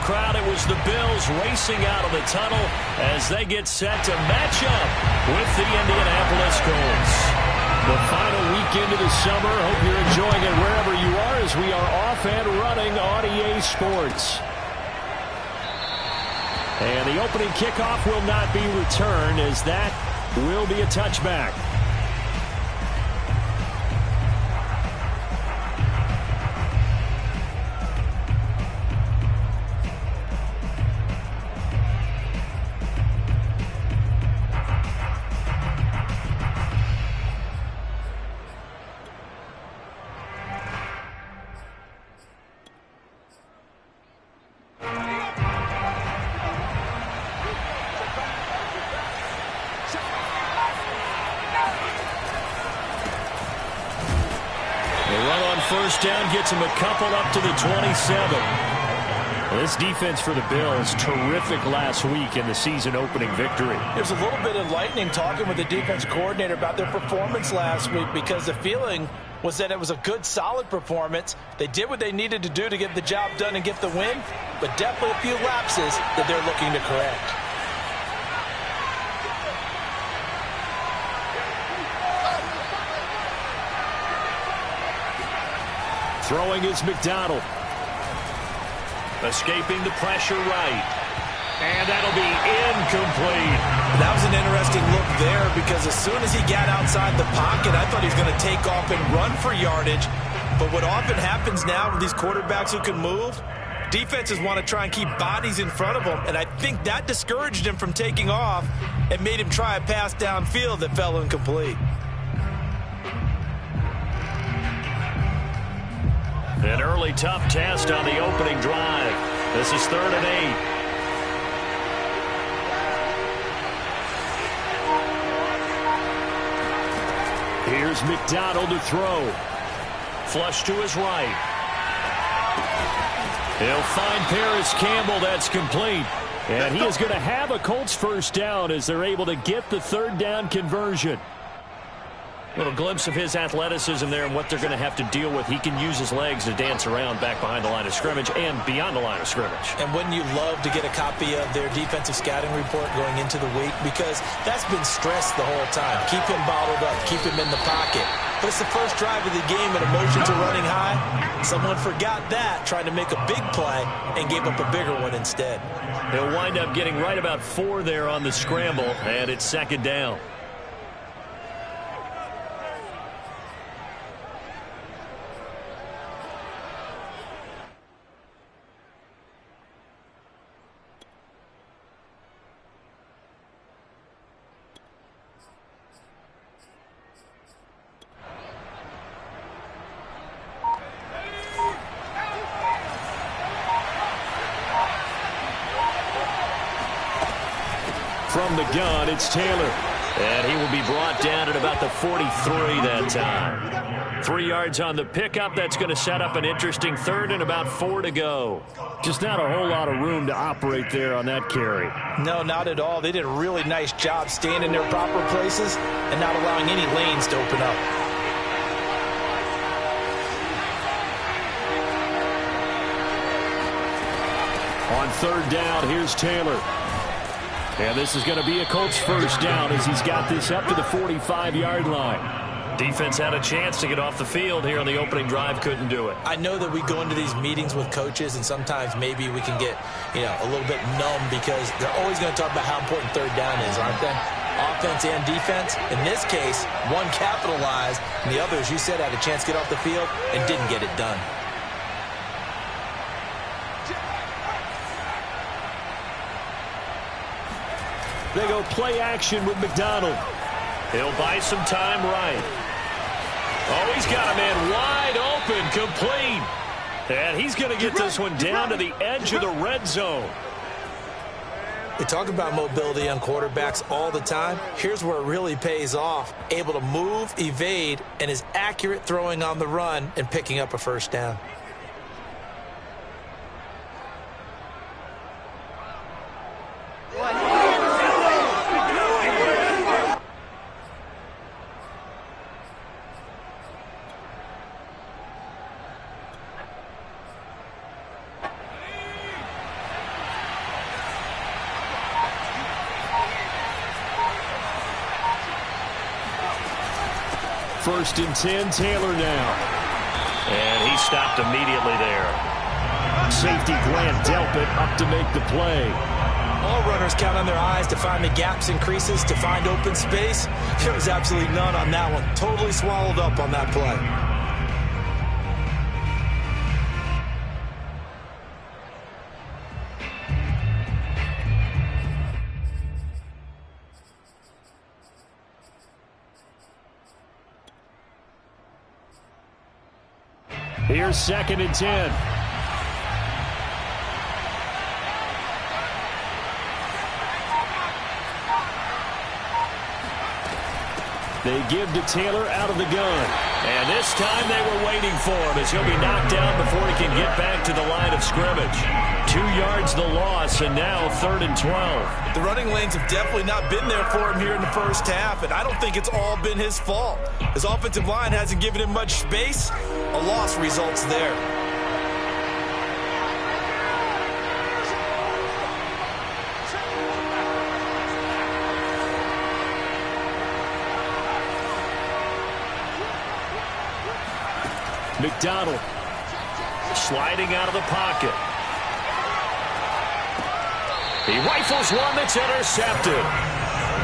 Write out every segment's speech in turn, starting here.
crowd, it was the Bills racing out of the tunnel as they get set to match up with the Indianapolis Colts. The final weekend of the summer. Hope you're enjoying it wherever you are as we are off and running on EA Sports. And the opening kickoff will not be returned as that will be a touchback. First down gets him a couple up to the 27. This defense for the Bills, terrific last week in the season-opening victory. There's a little bit of lightning talking with the defense coordinator about their performance last week because the feeling was that it was a good, solid performance. They did what they needed to do to get the job done and get the win, but definitely a few lapses that they're looking to correct. Throwing is McDonald. Escaping the pressure right. And that'll be incomplete. That was an interesting look there because as soon as he got outside the pocket, I thought he was going to take off and run for yardage. But what often happens now with these quarterbacks who can move, defenses want to try and keep bodies in front of them. And I think that discouraged him from taking off and made him try a pass downfield that fell incomplete. An early tough test on the opening drive. This is 3rd and 8. Here's McDonald to throw. Flush to his right. He'll find Paris Campbell. That's complete. And he is going to have a Colts first down as they're able to get the 3rd down conversion. Little glimpse of his athleticism there and what they're going to have to deal with. He can use his legs to dance around back behind the line of scrimmage and beyond the line of scrimmage. And wouldn't you love to get a copy of their defensive scouting report going into the week? Because that's been stressed the whole time. Keep him bottled up. Keep him in the pocket. But it's the first drive of the game and emotions are running high. Someone forgot that, trying to make a big play, and gave up a bigger one instead. He'll wind up getting right about 4 there on the scramble, and it's 2nd down. From the gun, it's Taylor. And he will be brought down at about the 43 that time. 3 yards on the pickup. That's going to set up an interesting 3rd and about 4 to go. Just not a whole lot of room to operate there on that carry. No, not at all. They did a really nice job staying in their proper places and not allowing any lanes to open up. On 3rd down, here's Taylor. And this is going to be a Colts first down as he's got this up to the 45-yard line. Defense had a chance to get off the field here on the opening drive, couldn't do it. I know that we go into these meetings with coaches, and sometimes maybe we can get, a little bit numb because they're always going to talk about how important 3rd down is, aren't they? Offense and defense. In this case, one capitalized, and the other, as you said, had a chance to get off the field and didn't get it done. They go play action with McDonald. He'll buy some time right. Oh, he's got a man wide open, complete. And he's going to get this one down to the edge of the red zone. We talk about mobility on quarterbacks all the time. Here's where it really pays off. Able to move, evade, and is accurate throwing on the run and picking up a first down. 1st and 10, Taylor now. And he stopped immediately there. Safety Grant Delpit up to make the play. All runners count on their eyes to find the gaps and creases, to find open space. There was absolutely none on that one. Totally swallowed up on that play. Here's 2nd and 10. They give to Taylor out of the gun. And this time they were waiting for him as he'll be knocked down before he can get back to the line of scrimmage. 2 yards the loss, and now 3rd and 12. The running lanes have definitely not been there for him here in the first half, and I don't think it's all been his fault. His offensive line hasn't given him much space. A loss results there. McDonald sliding out of the pocket. He rifles one that's intercepted.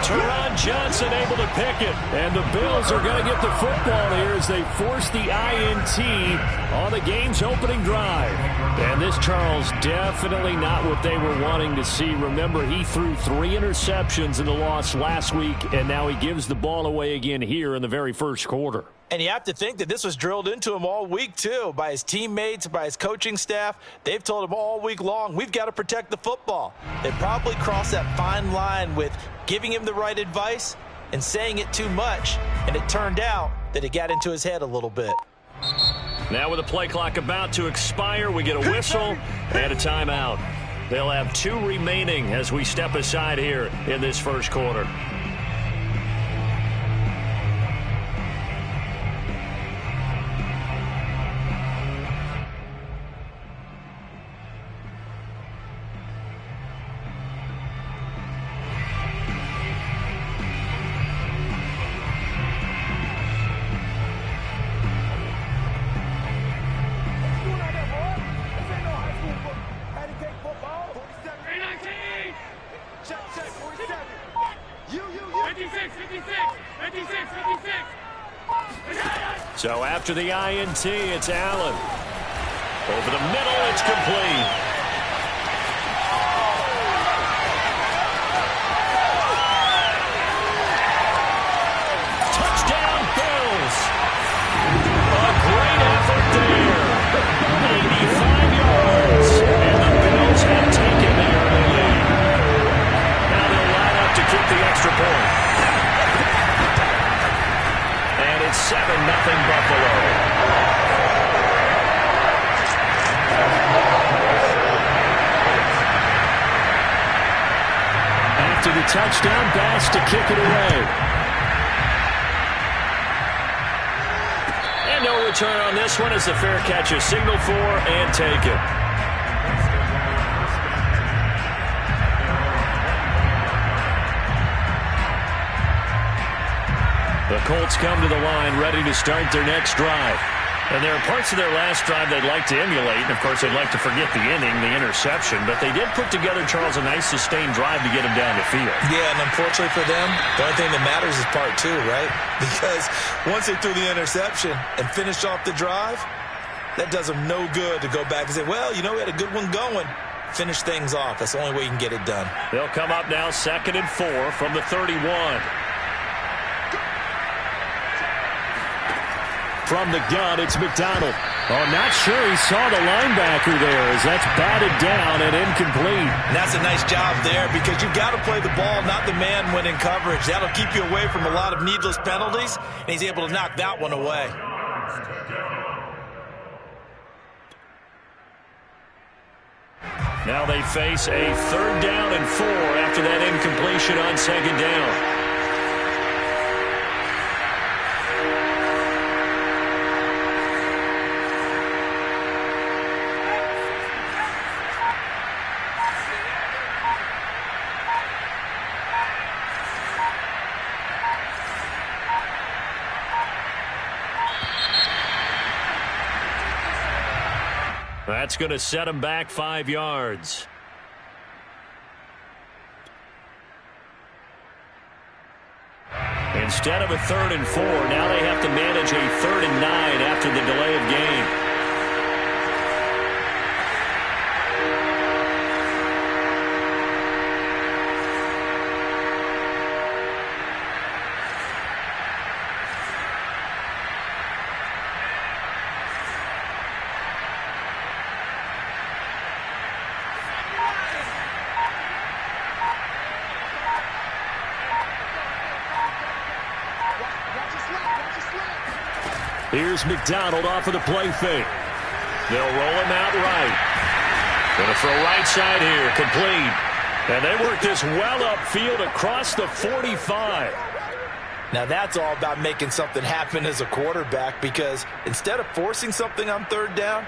Teron Johnson able to pick it. And the Bills are going to get the football here as they force the INT on the game's opening drive. And this, Charles, definitely not what they were wanting to see. Remember, he threw 3 interceptions in the loss last week, and now he gives the ball away again here in the very first quarter. And you have to think that this was drilled into him all week, too, by his teammates, by his coaching staff. They've told him all week long, we've got to protect the football. They probably crossed that fine line with giving him the right advice and saying it too much, and it turned out that it got into his head a little bit. Now with the play clock about to expire, we get a whistle and a timeout. They'll have 2 remaining as we step aside here in this first quarter. So after the INT, it's Allen. Over the middle, it's complete. Touchdown, Bills. A great effort there. 85 yards. And the Bills have taken the early lead. Now they'll line up to kick the extra point. And it's 7-0 Buffalo. After the touchdown, Bass to kick it away. And no return on this one as the fair catch is signaled for and taken. The Colts come to the line ready to start their next drive. And there are parts of their last drive they'd like to emulate. And, of course, they'd like to forget the inning, the interception. But they did put together, Charles, a nice sustained drive to get him down the field. Yeah, and unfortunately for them, the only thing that matters is part 2, right? Because once they threw the interception and finished off the drive, that does them no good to go back and say, well, you know, we had a good one going. Finish things off. That's the only way you can get it done. They'll come up now 2nd and 4 from the 31. From the gun, it's McDonald. Oh, not sure he saw the linebacker there as that's batted down and incomplete. And that's a nice job there because you've got to play the ball, not the man when in coverage. That'll keep you away from a lot of needless penalties, and he's able to knock that one away. Now they face a 3rd down and 4 after that incompletion on 2nd down. That's going to set him back 5 yards. Instead of a 3rd and 4, now they have to manage a 3rd and 9 after the delay of game. Here's McDonald off of the play fake. They'll roll him out right. Going to throw right side here, complete. And they work this well upfield across the 45. Now that's all about making something happen as a quarterback, because instead of forcing something on 3rd down,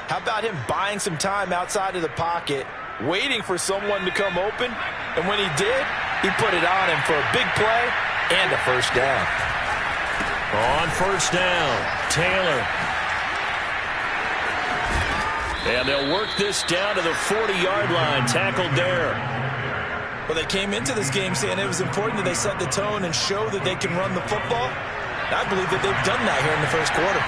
how about him buying some time outside of the pocket, waiting for someone to come open, and when he did, he put it on him for a big play and a 1st down. On 1st down, Taylor. And they'll work this down to the 40-yard line, tackled there. Well, they came into this game saying it was important that they set the tone and show that they can run the football. I believe that they've done that here in the 1st quarter.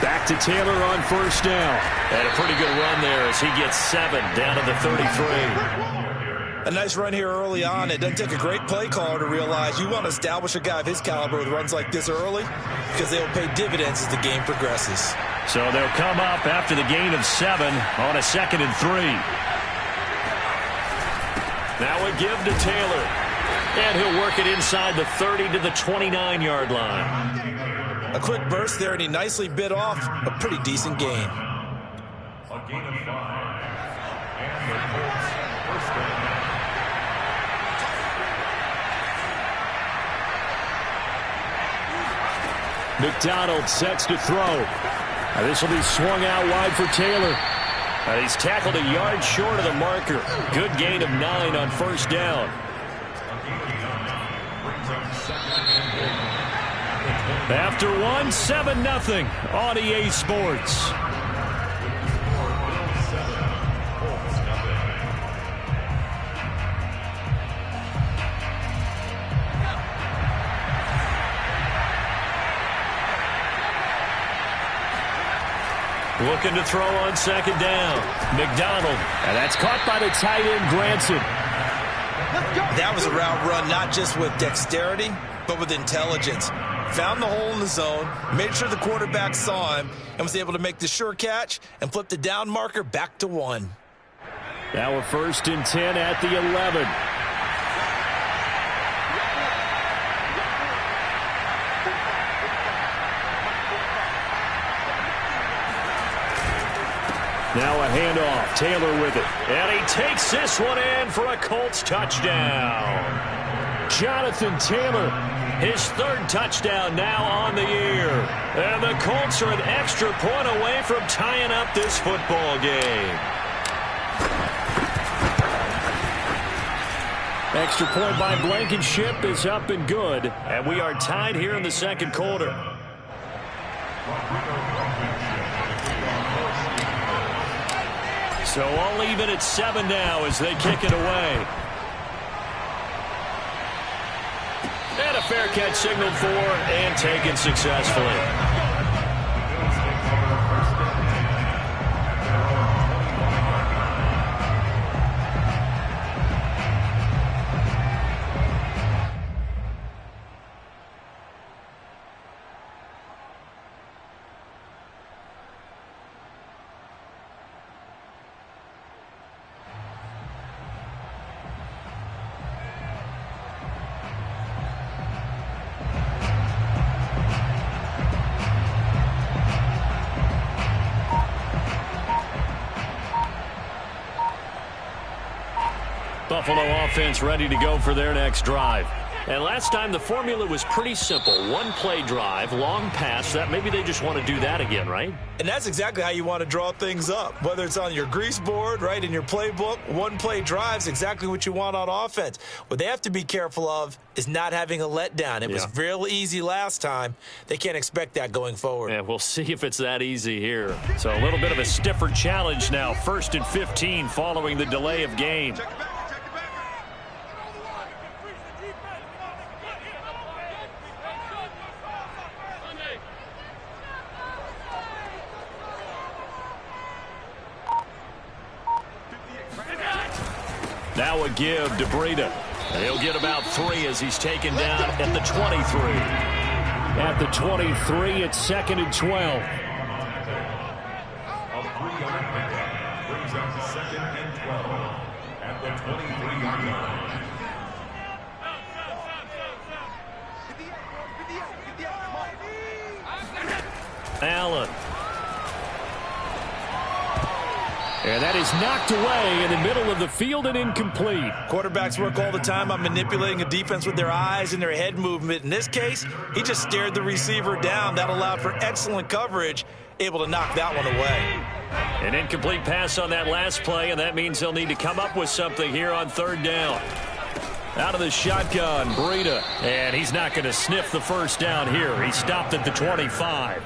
Back to Taylor on 1st down. And a pretty good run there as he gets 7 down to the 33. A nice run here early on. It doesn't take a great play caller to realize you want to establish a guy of his caliber with runs like this early, because they will pay dividends as the game progresses. So they'll come up after the gain of 7 on a 2nd and 3. Now a give to Taylor. And he'll work it inside the 30 to the 29-yard line. A quick burst there, and he nicely bit off a pretty decent gain. A gain of 5. And the Colts first down. McDonald sets to throw. This will be swung out wide for Taylor. He's tackled a yard short of the marker. Good gain of 9 on 1st down. After 1, 7-0 on EA Sports. Looking to throw on 2nd down. McDonald. And that's caught by the tight end, Granson. That was a route run not just with dexterity, but with intelligence. Found the hole in the zone, made sure the quarterback saw him, and was able to make the sure catch and flip the down marker back to 1. Now a 1st and 10 at the 11. Now a handoff. Taylor with it. And he takes this one in for a Colts touchdown. Jonathan Taylor, his 3rd touchdown now on the year. And the Colts are an extra point away from tying up this football game. Extra point by Blankenship is up and good. And we are tied here in the 2nd quarter. So all even at 7 now as they kick it away. And a fair catch signaled for and taken successfully. Buffalo offense ready to go for their next drive. And last time the formula was pretty simple. One play drive, long pass. That maybe they just want to do that again, right? And that's exactly how you want to draw things up. Whether it's on your grease board, right, in your playbook, one play drives exactly what you want on offense. What they have to be careful of is not having a letdown. It was real easy last time. They can't expect that going forward. Yeah, we'll see if it's that easy here. So a little bit of a stiffer challenge now. 1st and 15 following the delay of game. Now a give to Breida. He'll get about 3 as he's taken down at the 23. At the 23, it's 2nd and 12. A 3-yard pickup brings up 2nd and 12 at the 23-yard line. Allen. And that is knocked away in the middle of the field and incomplete. Quarterbacks work all the time on manipulating a defense with their eyes and their head movement. In this case, he just stared the receiver down. That allowed for excellent coverage, able to knock that one away. An incomplete pass on that last play, and that means they'll need to come up with something here on 3rd down. Out of the shotgun, Breida. And he's not going to sniff the first down here. He stopped at the 25.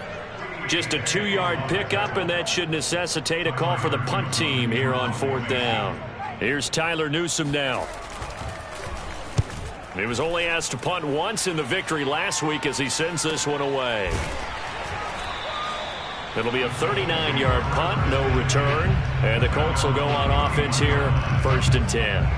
Just a 2-yard pickup, and that should necessitate a call for the punt team here on 4th down. Here's Tyler Newsome now. He was only asked to punt once in the victory last week as he sends this one away. It'll be a 39-yard punt, no return. And the Colts will go on offense here, 1st and 10.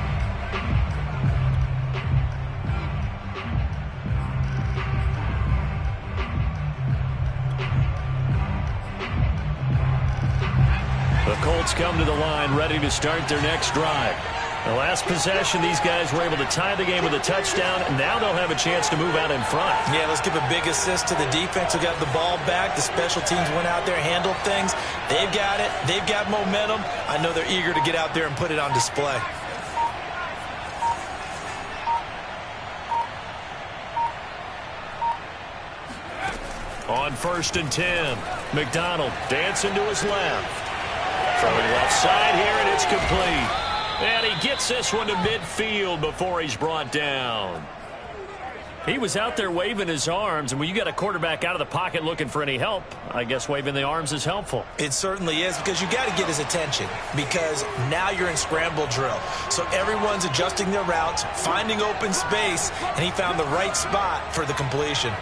The Colts come to the line ready to start their next drive. The last possession, these guys were able to tie the game with a touchdown, and now they'll have a chance to move out in front. Yeah, let's give a big assist to the defense who got the ball back. The special teams went out there, handled things. They've got it. They've got momentum. I know they're eager to get out there and put it on display. On 1st and 10, McDonald dancing to his left. Throwing left side here, and it's complete. And he gets this one to midfield before he's brought down. He was out there waving his arms, and when you got a quarterback out of the pocket looking for any help, I guess waving the arms is helpful. It certainly is, because you got to get his attention, because now you're in scramble drill. So everyone's adjusting their routes, finding open space, and he found the right spot for the completion.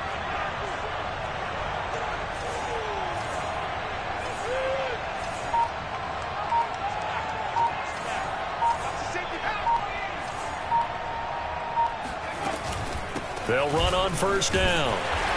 They'll run on 1st down.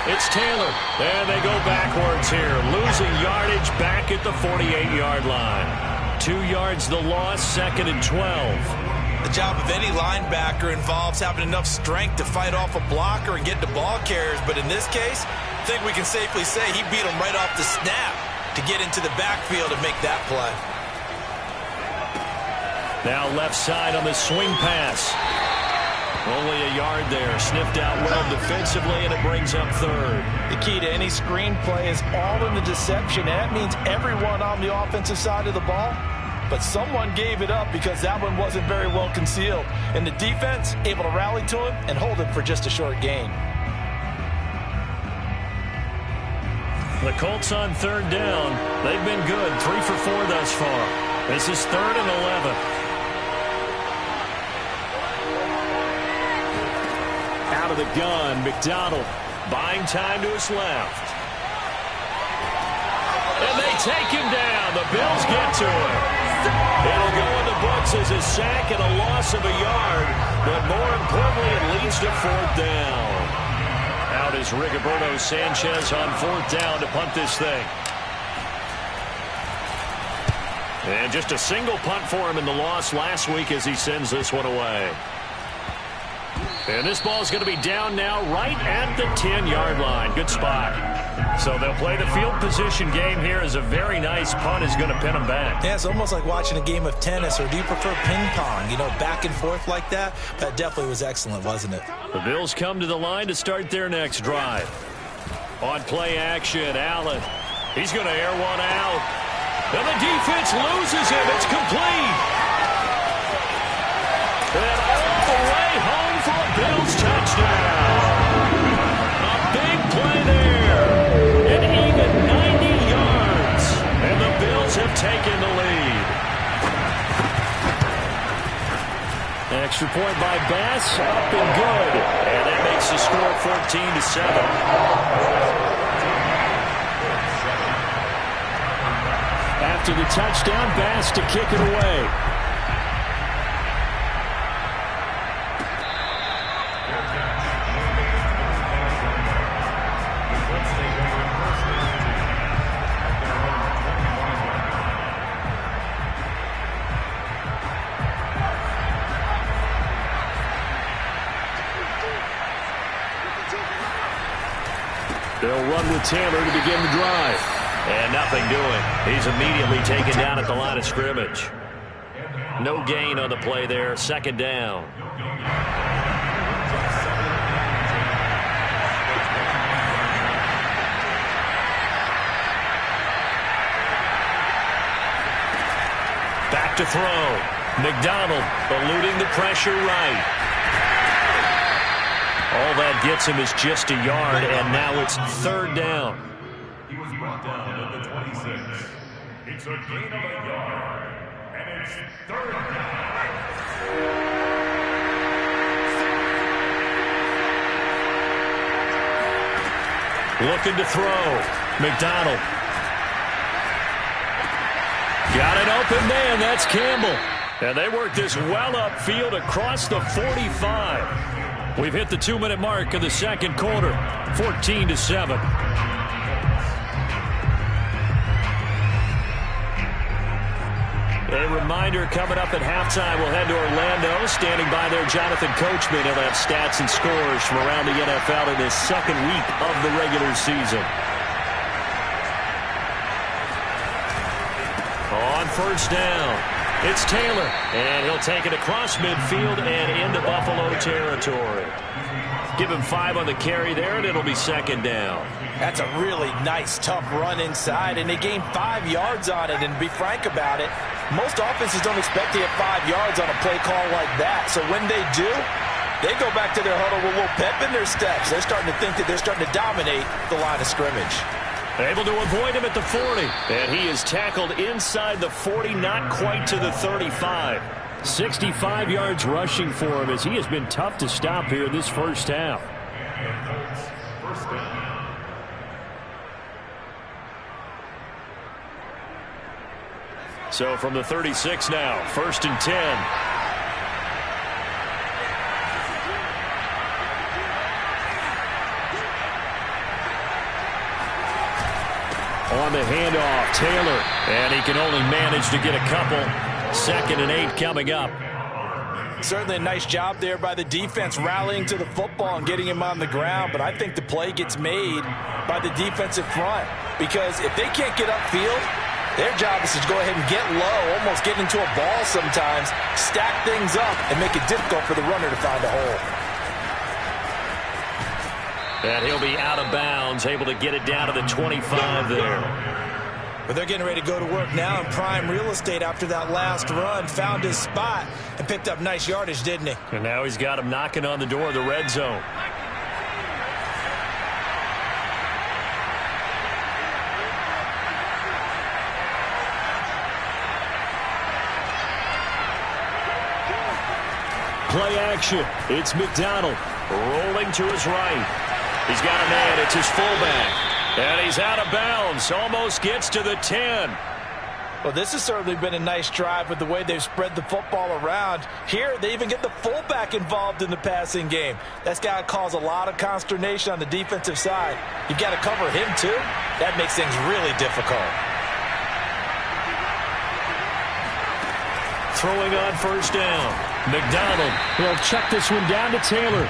It's Taylor. And they go backwards here. Losing yardage back at the 48-yard line. 2 yards the loss, 2nd and 12. The job of any linebacker involves having enough strength to fight off a blocker and get to ball carriers. But in this case, I think we can safely say he beat him right off the snap to get into the backfield and make that play. Now left side on the swing pass. Only a yard there. Sniffed out well defensively, and it brings up 3rd. The key to any screenplay is all in the deception. And that means everyone on the offensive side of the ball. But someone gave it up because that one wasn't very well concealed. And the defense able to rally to him and hold him for just a short gain. The Colts on 3rd down. They've been good. 3 for 4 thus far. This is 3rd and 11. Out of the gun, McDonald buying time to his left. And they take him down. The Bills get to him. It'll go in the books as a sack and a loss of a yard. But more importantly, it leads to 4th down. Out is Rigoberto Sanchez on 4th down to punt this thing. And just a single punt for him in the loss last week as he sends this one away. And this ball is going to be down now right at the 10-yard line. Good spot. So they'll play the field position game here as a very nice punt is going to pin them back. Yeah, it's almost like watching a game of tennis, or do you prefer ping pong? You know, back and forth like that? That definitely was excellent, wasn't it? The Bills come to the line to start their next drive. On play action, Allen. He's going to air one out. And the defense loses him. It's complete. And all the way home for a Bills touchdown. A big play there. And even 90 yards. And the Bills have taken the lead. Extra point by Bass. Up and good. And that makes the score 14-7. After the touchdown, Bass to kick it away. They'll run with Taylor to begin the drive. And nothing doing. He's immediately taken down at the line of scrimmage. No gain on the play there. Second down. Back to throw. McDonald eluding the pressure right. All that gets him is just a yard, and now it's third down. He was brought down at the 26. It's a gain of a yard, and it's third down. Looking to throw. McDonald. Got an open man. That's Campbell. And they work this well upfield across the 45. We've hit the 2-minute mark of the second quarter. 14-7. A reminder coming up at halftime, we'll head to Orlando. Standing by there, Jonathan Coachman. He'll have stats and scores from around the NFL in this second week of the regular season. On first down, it's Taylor. And he'll take it across midfield and into Buffalo territory. Give him 5 on the carry there, and it'll be second down. That's a really nice, tough run inside, and they gained 5 yards on it. And to be frank about it, most offenses don't expect to get 5 yards on a play call like that. So when they do, they go back to their huddle with a little pep in their steps. They're starting to think that they're starting to dominate the line of scrimmage. Able to avoid him at the 40. And he is tackled inside the 40, not quite to the 35. 65 yards rushing for him as he has been tough to stop here this first half. First down. So from the 36 now, 1st and 10. On the handoff, Taylor. And he can only manage to get a couple. 2nd and 8 coming up. Certainly a nice job there by the defense rallying to the football and getting him on the ground. But I think the play gets made by the defensive front. Because if they can't get upfield, their job is to go ahead and get low, almost get into a ball sometimes, stack things up, and make it difficult for the runner to find a hole. And he'll be out of bounds, able to get it down to the 25 there. But they're getting ready to go to work now in prime real estate after that last run. Found his spot and picked up nice yardage, didn't he? And now he's got him knocking on the door of the red zone. Play action. It's McDonald rolling to his right. He's got a man. It's his fullback. And he's out of bounds. Almost gets to the 10. Well, this has certainly been a nice drive with the way they've spread the football around. Here, they even get the fullback involved in the passing game. That's got to cause a lot of consternation on the defensive side. You've got to cover him, too. That makes things really difficult. throwing on first down. McDonald will check this one down to Taylor.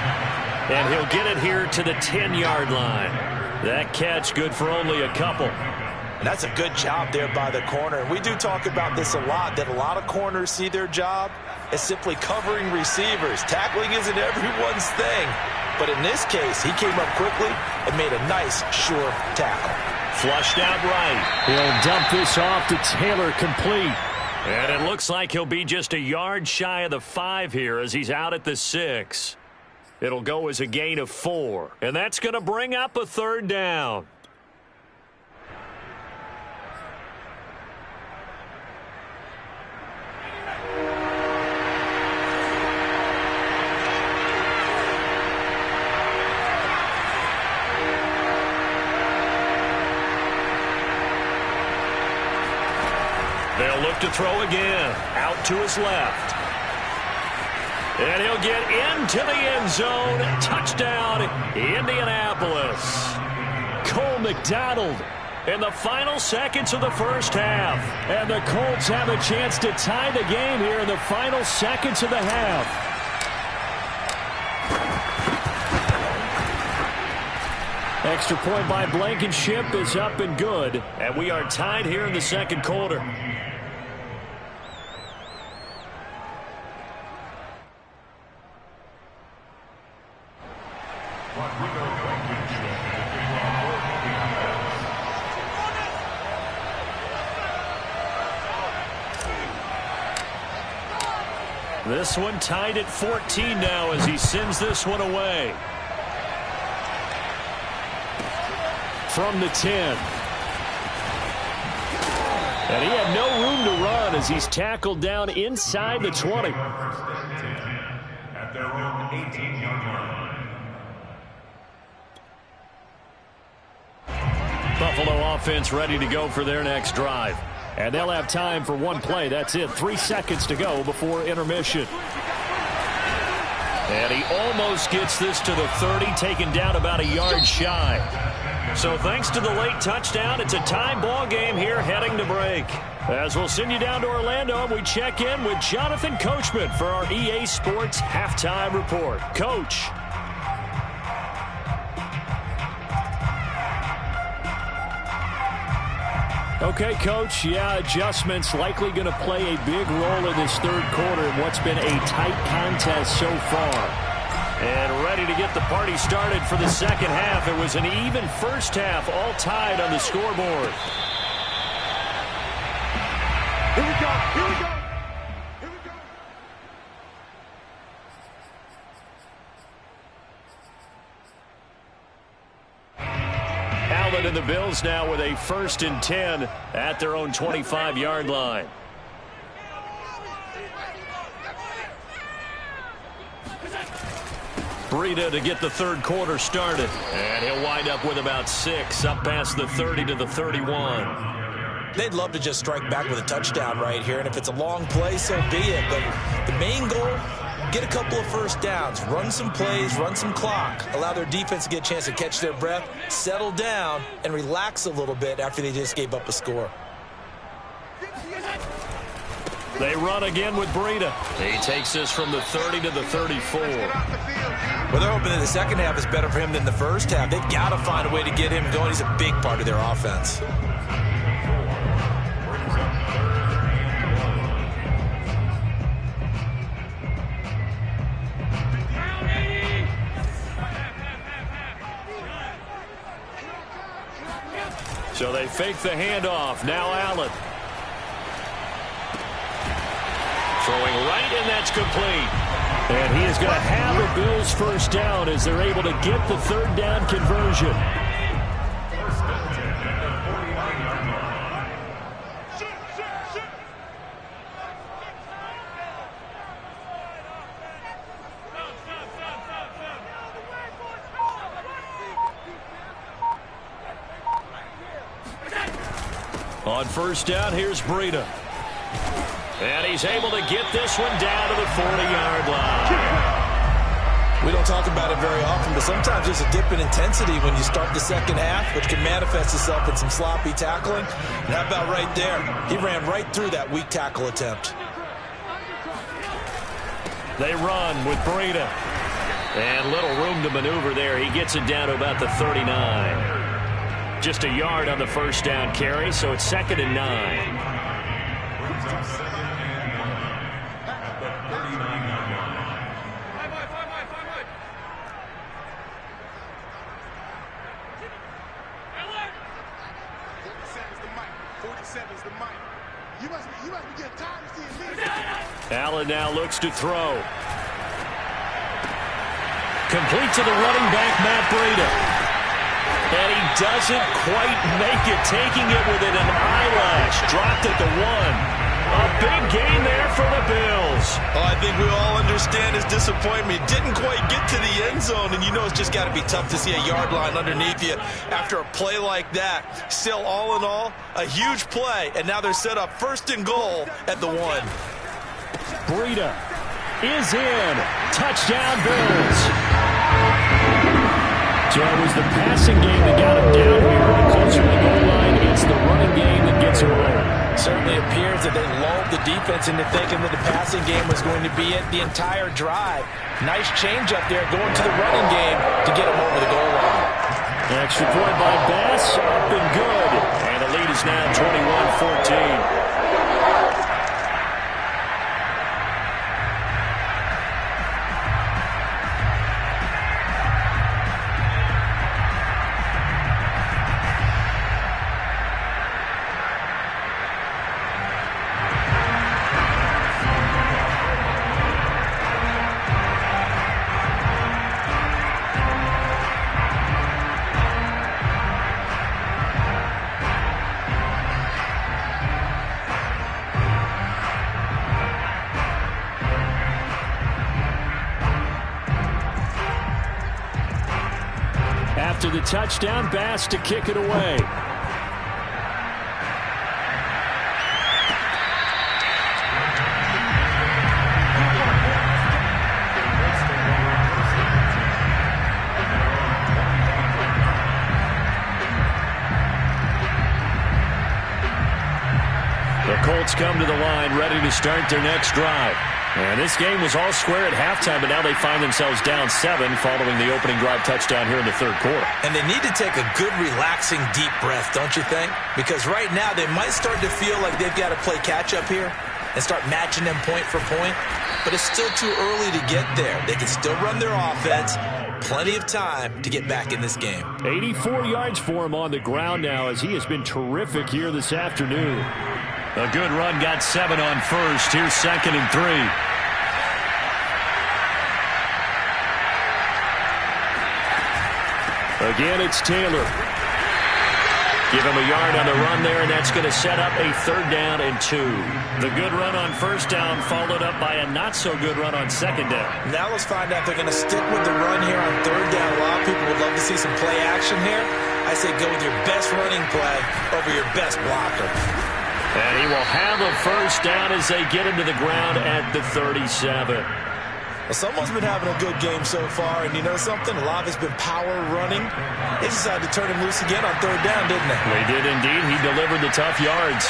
And he'll get it here to the 10-yard line. That catch good for only a couple. And that's a good job there by the corner. We do talk about this a lot, that a lot of corners see their job as simply covering receivers. Tackling isn't everyone's thing. But in this case, he came up quickly and made a nice, sure tackle. Flushed out right. He'll dump this off to Taylor, complete. And it looks like he'll be just a yard shy of the 5 here as he's out at the 6. It'll go as a gain of 4. And that's going to bring up a third down. They'll look to throw again. Out to his left. And he'll get into the end zone. Touchdown, Indianapolis. Cole McDonald in the final seconds of the first half. And the Colts have a chance to tie the game here in the final seconds of the half. Extra point by Blankenship is up and good. And we are tied here in the second quarter. This one tied at 14 now as he sends this one away. From the 10. And he had no room to run as he's tackled down inside the 20. At their own 18-yard line. Buffalo offense ready to go for their next drive. And they'll have time for one play. That's it. 3 seconds to go before intermission. And he almost gets this to the 30, taken down about a yard shy. So thanks to the late touchdown, it's a tie ball game here heading to break. As we'll send you down to Orlando, we check in with Jonathan Coachman for our EA Sports Halftime Report. Coach. Okay, Coach, adjustments likely going to play a big role in this third quarter in what's been a tight contest so far. And ready to get the party started for the second half. It was an even first half, all tied on the scoreboard. Here we go, here we go. And the Bills now with a 1st and 10 at their own 25-yard line. Breida to get the third quarter started. And he'll wind up with about 6 up past the 30 to the 31. They'd love to just strike back with a touchdown right here, and if it's a long play, so be it. But the main goal, get a couple of first downs, run some plays, run some clock, allow their defense to get a chance to catch their breath, settle down, and relax a little bit after they just gave up a score. They run again with Breida. He takes this from the 30 to the 34. Well, they're hoping that the second half is better for him than the first half. They've got to find a way to get him going. He's a big part of their offense. So they fake the handoff. Now Allen. Throwing right, and that's complete. And he is going to have the Bills first down as they're able to get the third down conversion. On first down, here's Breida. And he's able to get this one down to the 40-yard line. We don't talk about it very often, but sometimes there's a dip in intensity when you start the second half, which can manifest itself in some sloppy tackling. And how about right there? He ran right through that weak tackle attempt. They run with Breida. And little room to maneuver there. He gets it down to about the 39. Just a yard on the first down carry, so it's 2nd and 9. Allen now looks to throw. Complete to the running back, Matt Breida. And he doesn't quite make it, taking it within an eyelash. Dropped at the 1. A big gain there for the Bills. Oh, I think we all understand his disappointment. Didn't quite get to the end zone, and you know it's just got to be tough to see a yard line underneath you after a play like that. Still, all in all, a huge play, and now they're set up 1st and goal at the 1. Breida is in. Touchdown, Bills. So it was the passing game that got him down here. Closer to the goal line, it's the running game that gets him home. Certainly appears that they lulled the defense into thinking that the passing game was going to be it the entire drive. Nice change up there going to the running game to get him over the goal line. Extra point by Bass, up and good. And the lead is now 21-14. After the touchdown, Bass to kick it away. The Colts come to the line, ready to start their next drive. And this game was all square at halftime, but now they find themselves down 7 following the opening drive touchdown here in the 3rd quarter. And they need to take a good, relaxing, deep breath, don't you think? Because right now they might start to feel like they've got to play catch-up here and start matching them point for point. But it's still too early to get there. They can still run their offense. Plenty of time to get back in this game. 84 yards for him on the ground now as he has been terrific here this afternoon. A good run, got 7 on first. Here's 2nd and 3. Again, it's Taylor. Give him a yard on the run there, and that's going to set up a 3rd down and 2. The good run on 1st down followed up by a not-so-good run on 2nd down. Now let's find out if they're going to stick with the run here on 3rd down. A lot of people would love to see some play action here. I say go with your best running play over your best blocker. And he will have a 1st down as they get him to the ground at the 37. Well, someone's been having a good game so far, and you know something? A lot of it's been power running. They decided to turn him loose again on 3rd down, didn't they? They did indeed. He delivered the tough yards.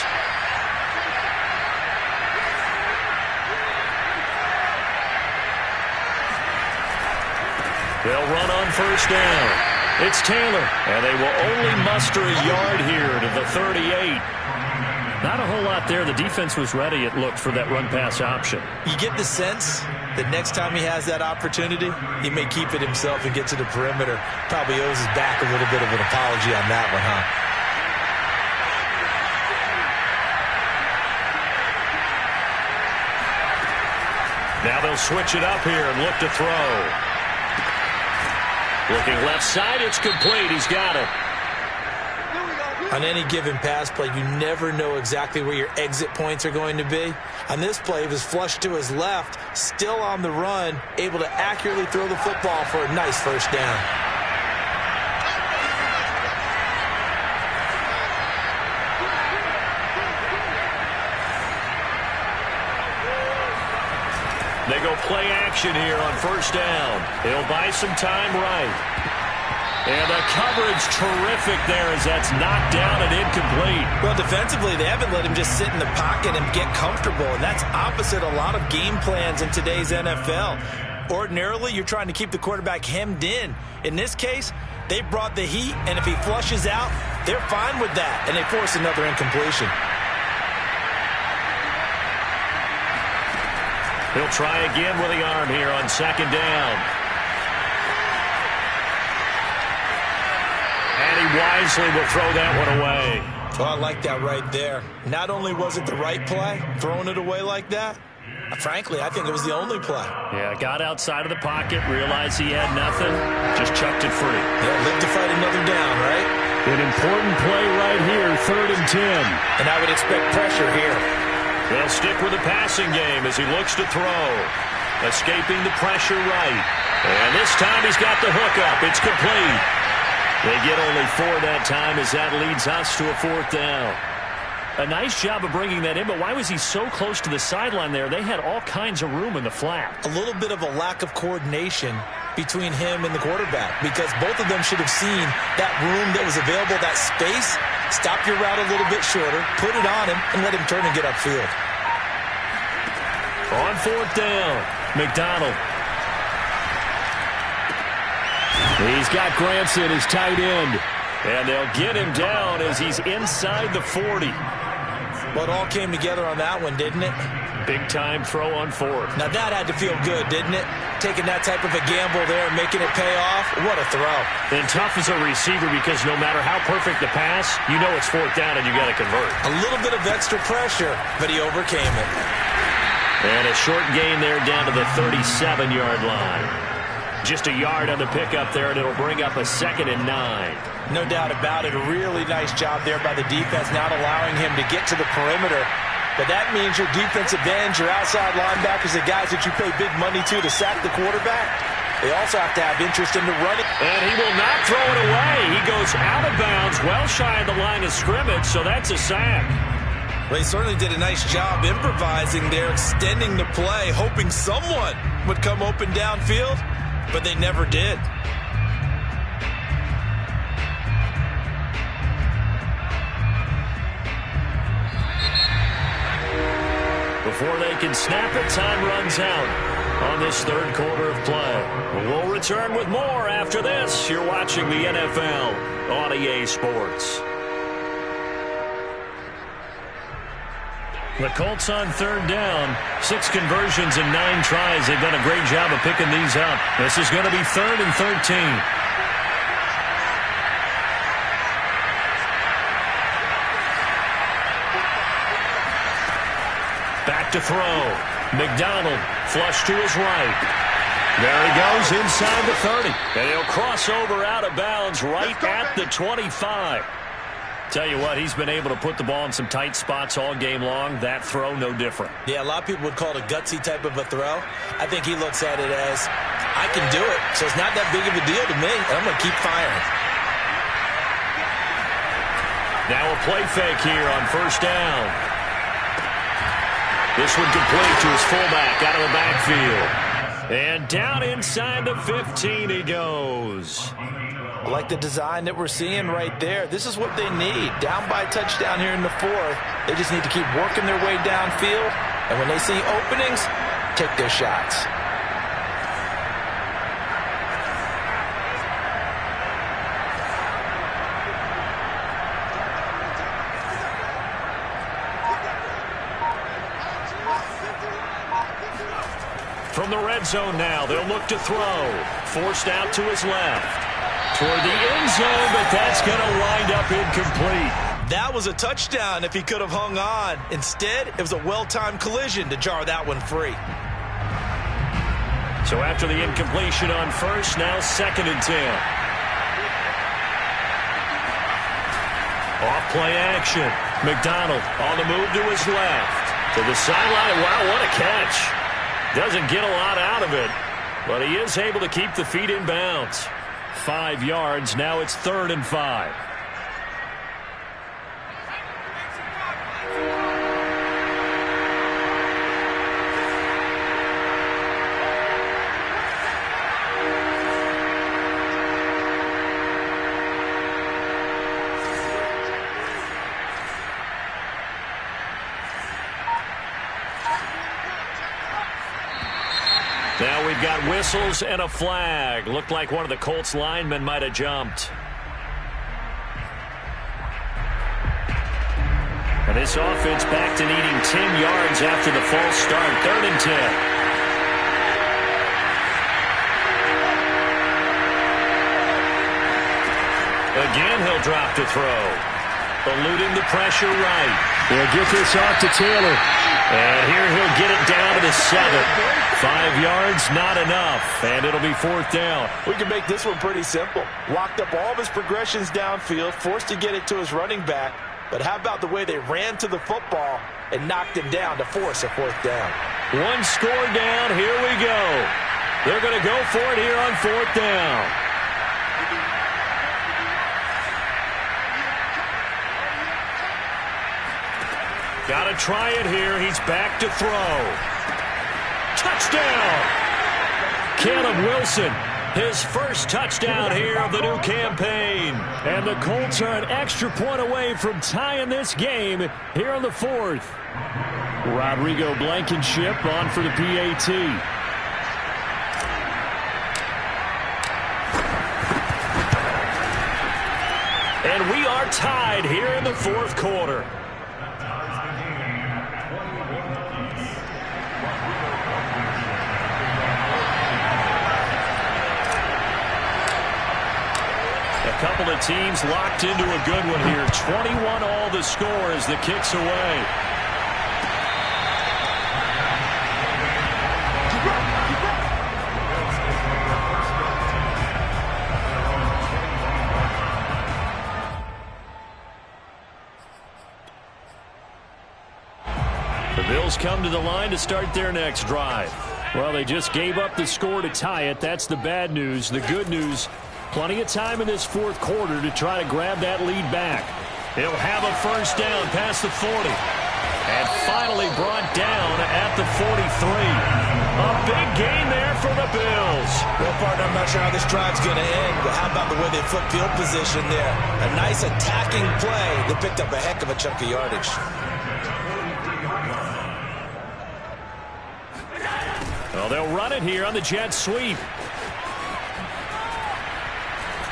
They'll run on 1st down. It's Taylor, and they will only muster a yard here to the 38. Not a whole lot there. The defense was ready, it looked, for that run-pass option. You get the sense that next time he has that opportunity, he may keep it himself and get to the perimeter. Probably owes his back a little bit of an apology on that one, huh? Now they'll switch it up here and look to throw. Looking left side, it's complete. He's got it. On any given pass play, you never know exactly where your exit points are going to be. On this play, he was flushed to his left, still on the run, able to accurately throw the football for a nice 1st down. They go play action here on 1st down. They'll buy some time right. And the coverage terrific there as that's knocked down and incomplete. Well, defensively, they haven't let him just sit in the pocket and get comfortable, and that's opposite a lot of game plans in today's NFL. Ordinarily, you're trying to keep the quarterback hemmed in. In this case, they brought the heat, and if he flushes out, they're fine with that, and they force another incompletion. He'll try again with the arm here on second down. And he wisely will throw that one away. Oh, I like that right there. Not only was it the right play, throwing it away like that, frankly, I think it was the only play. Yeah, got outside of the pocket, realized he had nothing, just chucked it free. Yeah, live to fight another down, right? An important play right here, 3rd and 10. And I would expect pressure here. They'll stick with the passing game as he looks to throw. Escaping the pressure right. And this time he's got the hook up. It's complete. They get only 4 that time as that leads us to a 4th down. A nice job of bringing that in, but why was he so close to the sideline there? They had all kinds of room in the flat. A little bit of a lack of coordination between him and the quarterback, because both of them should have seen that room that was available, that space. Stop your route a little bit shorter, put it on him, and let him turn and get upfield. On 4th down, McDonald. He's got Granson, his tight end. And they'll get him down as he's inside the 40. Well, it all came together on that one, didn't it? Big-time throw on 4th. Now, that had to feel good, didn't it? Taking that type of a gamble there and making it pay off. What a throw. And tough as a receiver because no matter how perfect the pass, you know it's 4th down and you got to convert. A little bit of extra pressure, but he overcame it. And a short gain there down to the 37-yard line. Just a yard on the pickup there, and it'll bring up a 2nd and 9. No doubt about it. A really nice job there by the defense, not allowing him to get to the perimeter. But that means your defensive ends, your outside linebackers, the guys that you pay big money to sack the quarterback, they also have to have interest in the running. And he will not throw it away. He goes out of bounds, well shy of the line of scrimmage, so that's a sack. Well, he certainly did a nice job improvising there, extending the play, hoping someone would come open downfield, but they never did. Before they can snap it, time runs out on this 3rd quarter of play. We'll return with more after this. You're watching the NFL on EA Sports. The Colts on 3rd down. 6 conversions and 9 tries. They've done a great job of picking these up. This is going to be 3rd and 13. Back to throw. McDonald flush to his right. There he goes inside the 30. And he'll cross over out of bounds right at the 25. Tell you what, he's been able to put the ball in some tight spots all game long. That throw, no different. Yeah, a lot of people would call it a gutsy type of a throw. I think he looks at it as, I can do it, so it's not that big of a deal to me, and I'm going to keep firing. Now a play fake here on 1st down. This one complete to his fullback out of the backfield. And down inside the 15 he goes. I like the design that we're seeing right there. This is what they need. Down by a touchdown here in the 4th. They just need to keep working their way downfield. And when they see openings, take their shots. From the red zone now, they'll look to throw. Forced out to his left. Toward the end zone, but that's going to wind up incomplete. That was a touchdown if he could have hung on. Instead, it was a well-timed collision to jar that one free. So after the incompletion on 1st, now 2nd and 10. Off play action. McDonald on the move to his left. To the sideline. Wow, what a catch. Doesn't get a lot out of it, but he is able to keep the feet in bounds. 5 yards. Now it's 3rd and 5. Now we've got whistles and a flag. Looked like one of the Colts linemen might have jumped. And this offense back to needing 10 yards after the false start. 3rd and 10. Again, he'll drop to throw. Eluding the pressure right. They'll get this off to Taylor. And here he'll get it down to the 7. 5 yards, not enough. And it'll be 4th down. We can make this one pretty simple. Walked up all of his progressions downfield, forced to get it to his running back. But how about the way they ran to the football and knocked him down to force a 4th down? One score down. Here we go. They're going to go for it here on 4th down. Got to try it here. He's back to throw. Touchdown! Caleb Wilson, his first touchdown here of the new campaign. And the Colts are an extra point away from tying this game here on the 4th. Rodrigo Blankenship on for the PAT. And we are tied here in the 4th quarter. A couple of teams locked into a good one here. 21 all the score as the kick's away. The Bills come to the line to start their next drive. Well, they just gave up the score to tie it. That's the bad news. The good news, plenty of time in this 4th quarter to try to grab that lead back. He'll have a 1st down past the 40. And finally brought down at the 43. A big gain there for the Bills. Well, partner, I'm not sure how this drive's going to end, but how about the way they flip field position there? A nice attacking play. They picked up a heck of a chunk of yardage. Well, they'll run it here on the jet sweep.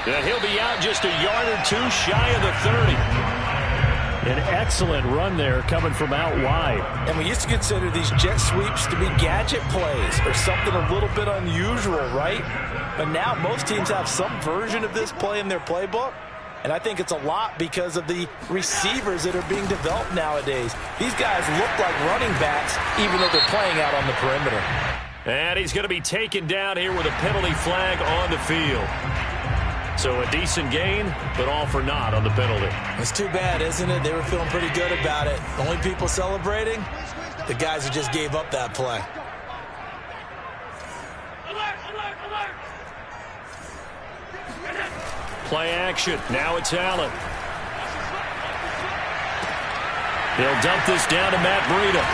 And he'll be out just a yard or 2 shy of the 30. An excellent run there coming from out wide. And we used to consider these jet sweeps to be gadget plays or something a little bit unusual, right? But now most teams have some version of this play in their playbook. And I think it's a lot because of the receivers that are being developed nowadays. These guys look like running backs even though they're playing out on the perimeter. And he's going to be taken down here with a penalty flag on the field. So a decent gain, but all for naught on the penalty. It's too bad, isn't it? They were feeling pretty good about it. Only people celebrating, the guys who just gave up that play. Play action. Now it's Allen. He'll dump this down to Matt Breida.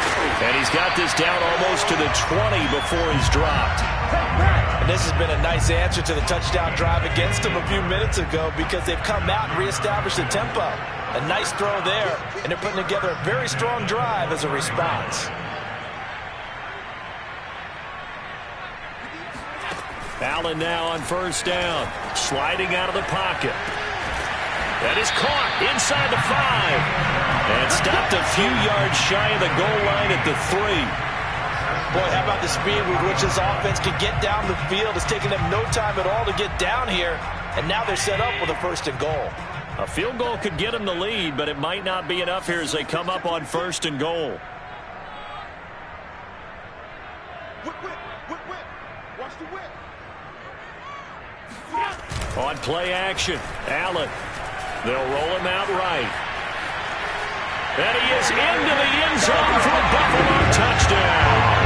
And he's got this down almost to the 20 before he's dropped. And this has been a nice answer to the touchdown drive against them a few minutes ago because they've come out and reestablished the tempo. A nice throw there, and they're putting together a very strong drive as a response. Allen now on 1st down. Sliding out of the pocket. That is caught inside the 5. And stopped a few yards shy of the goal line at the 3. Boy, how about the speed with which this offense can get down the field? It's taken them no time at all to get down here. And now they're set up with a 1st and goal. A field goal could get them the lead, but it might not be enough here as they come up on 1st and goal. Whip. Watch the whip. On play action, Allen. They'll roll him out right. And he is into the end zone for a Buffalo touchdown.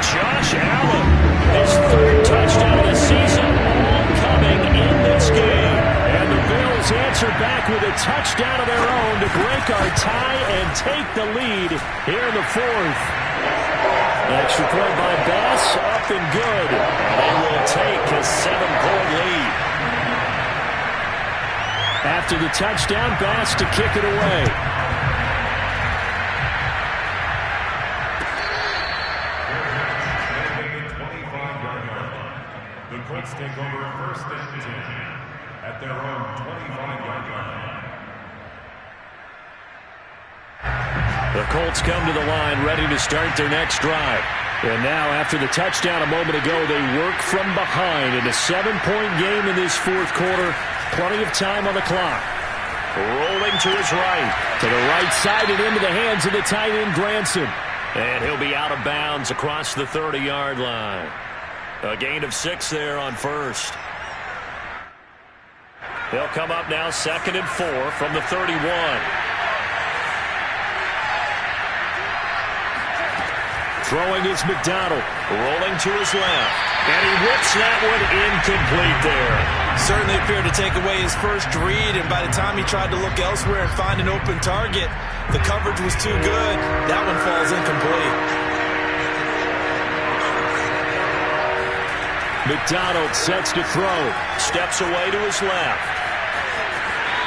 Josh Allen, his 3rd touchdown of the season, all coming in this game. And the Bills answer back with a touchdown of their own to break our tie and take the lead here in the 4th. Extra point by Bass, up and good. And they will take a 7-point lead. After the touchdown, Bass to kick it away. take over first and 10 at their own 25-yard line. The Colts come to the line ready to start their next drive. And now, after the touchdown a moment ago, they work from behind in a 7-point game in this fourth quarter. Plenty of time on the clock. Rolling to his right. To the right side and into the hands of the tight end, Granson. And he'll be out of bounds across the 30-yard line. A gain of 6 there on first. They'll come up now 2nd and 4 from the 31. Throwing is McDonald, rolling to his left. And he whips that one incomplete there. Certainly appeared to take away his first read, and by the time he tried to look elsewhere and find an open target, the coverage was too good. That one falls incomplete. McDonald sets to throw. Steps away to his left.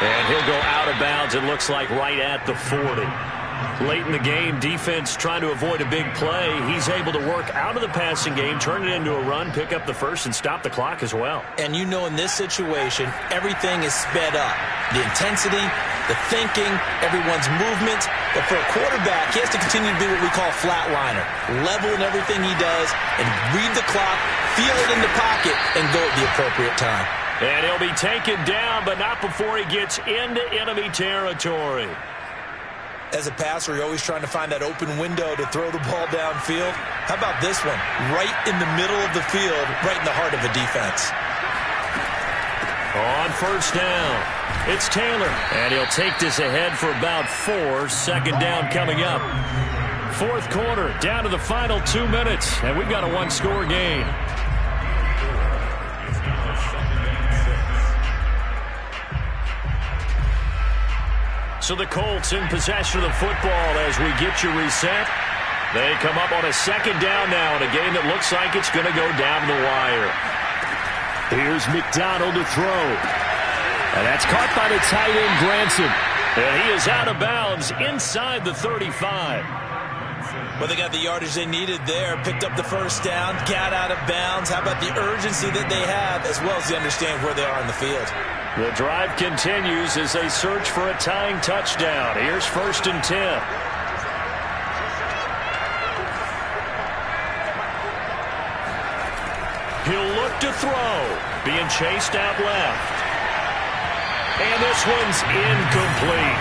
And he'll go out of bounds, it looks like, right at the 40. Late in the game, defense trying to avoid a big play. He's able to work out of the passing game, turn it into a run, pick up the first, and stop the clock as well. And you know in this situation, everything is sped up. The intensity, the thinking, everyone's movement. But for a quarterback, he has to continue to be what we call a flatliner. Level in everything he does and read the clock, feel it in the pocket, and go at the appropriate time. And he'll be taken down, but not before he gets into enemy territory. As a passer, you're always trying to find that open window to throw the ball downfield. How about this one? Right in the middle of the field, right in the heart of a defense. On first down, it's Taylor. And he'll take this ahead for about 4. Second down coming up. Fourth quarter, down to the final 2 minutes. And we've got a one-score game. So the Colts in possession of the football as we get you reset. They come up on a second down now in a game that looks like it's going to go down the wire. Here's McDonald to throw. And that's caught by the tight end, Granson. And he is out of bounds inside the 35. Well, they got the yardage they needed there. Picked up the first down, got out of bounds. How about the urgency that they have, as well as they understand where they are in the field? The drive continues as they search for a tying touchdown. Here's 1st and 10. He'll look to throw. Being chased out left. And this one's incomplete.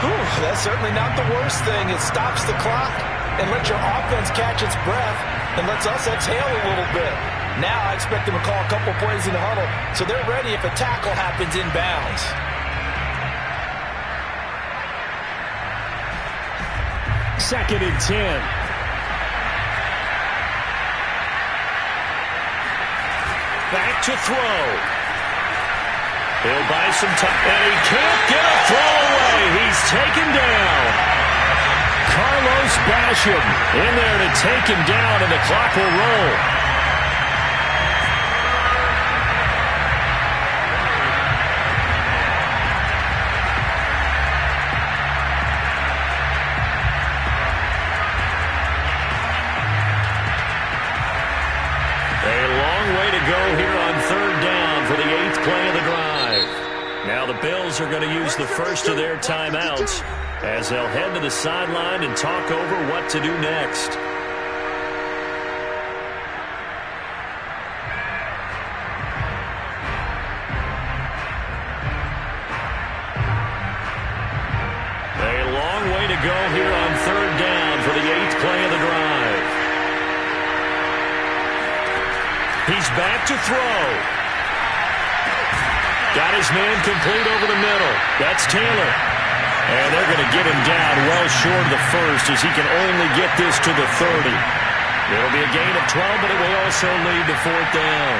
Whew, that's certainly not the worst thing. It stops the clock and lets your offense catch its breath and lets us exhale a little bit. Now I expect them to call a couple plays in the huddle, so they're ready if a tackle happens inbounds. Second and 10. Back to throw. He'll buy some time, and he can't get a throw away. He's taken down. Carlos Basham in there to take him down, and the clock will roll. Now the Bills are going to use the first of their timeouts as they'll head to the sideline and talk over what to do next. A long way to go here on third down for the 8th play of the drive. He's back to throw. Got his man complete over the middle. That's Taylor. And they're going to get him down well short of the first as he can only get this to the 30. It'll be a gain of 12, but it will also lead to 4th down.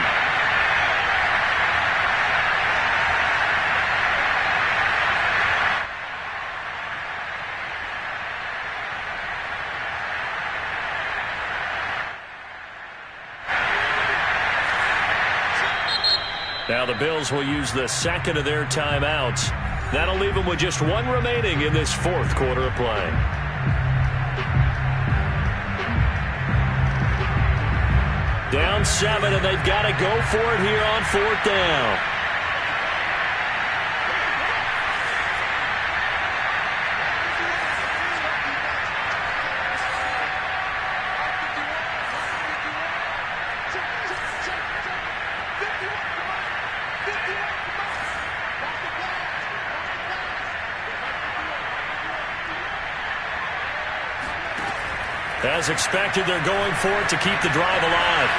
Now the Bills will use the second of their timeouts. That'll leave them with just one remaining in this fourth quarter of play. Down 7, and they've got to go for it here on 4th down. As expected, they're going for it to keep the drive alive.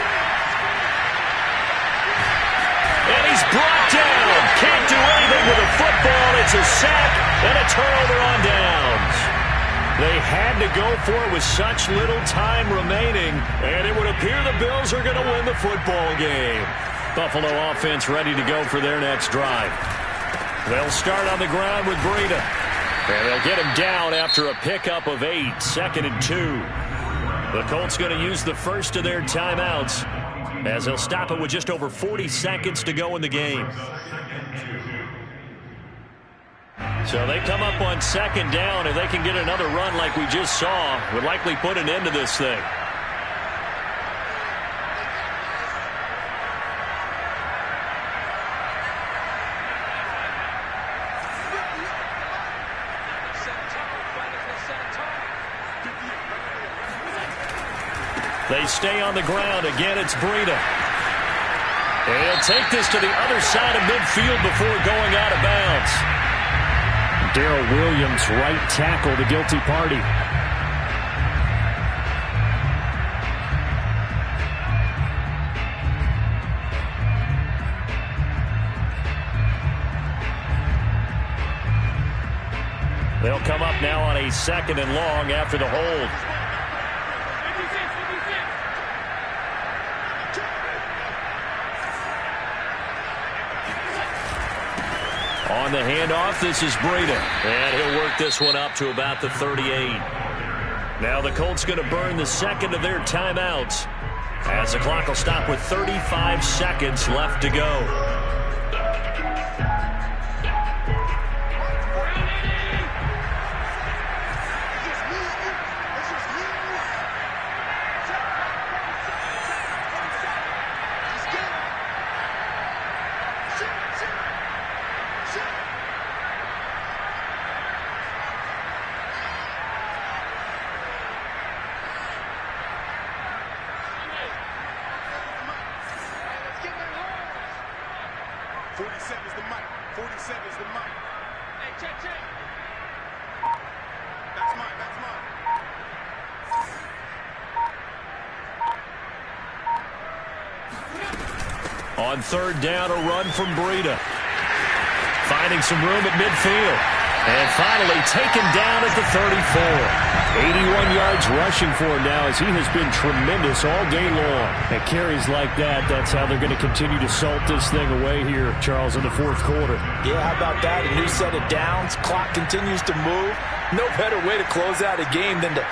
And he's brought down. Can't do anything with a football. It's a sack and a turnover on downs. They had to go for it with such little time remaining, and it would appear the Bills are going to win the football game. Buffalo offense ready to go for their next drive. They'll start on the ground with Breida. And they'll get him down after a pickup of 8, 2nd and 2. The Colts going to use the first of their timeouts as they'll stop it with just over 40 seconds to go in the game. So they come up on 2nd down. If they can get another run like we just saw, would likely put an end to this thing. They stay on the ground. Again, it's Breida. And he'll take this to the other side of midfield before going out of bounds. Darrell Williams, right tackle, the guilty party. They'll come up now on a 2nd and long after the hold. On the handoff, this is Breida. And he'll work this one up to about the 38. Now the Colts going to burn the 2nd of their timeouts as the clock will stop with 35 seconds left to go. On 3rd down, a run from Breida. Finding some room at midfield. And finally taken down at the 34. 81 yards rushing for him now as he has been tremendous all game long. And carries like that, that's how they're going to continue to salt this thing away here, Charles, in the 4th quarter. Yeah, how about that? A new set of downs. Clock continues to move. No better way to close out a game than to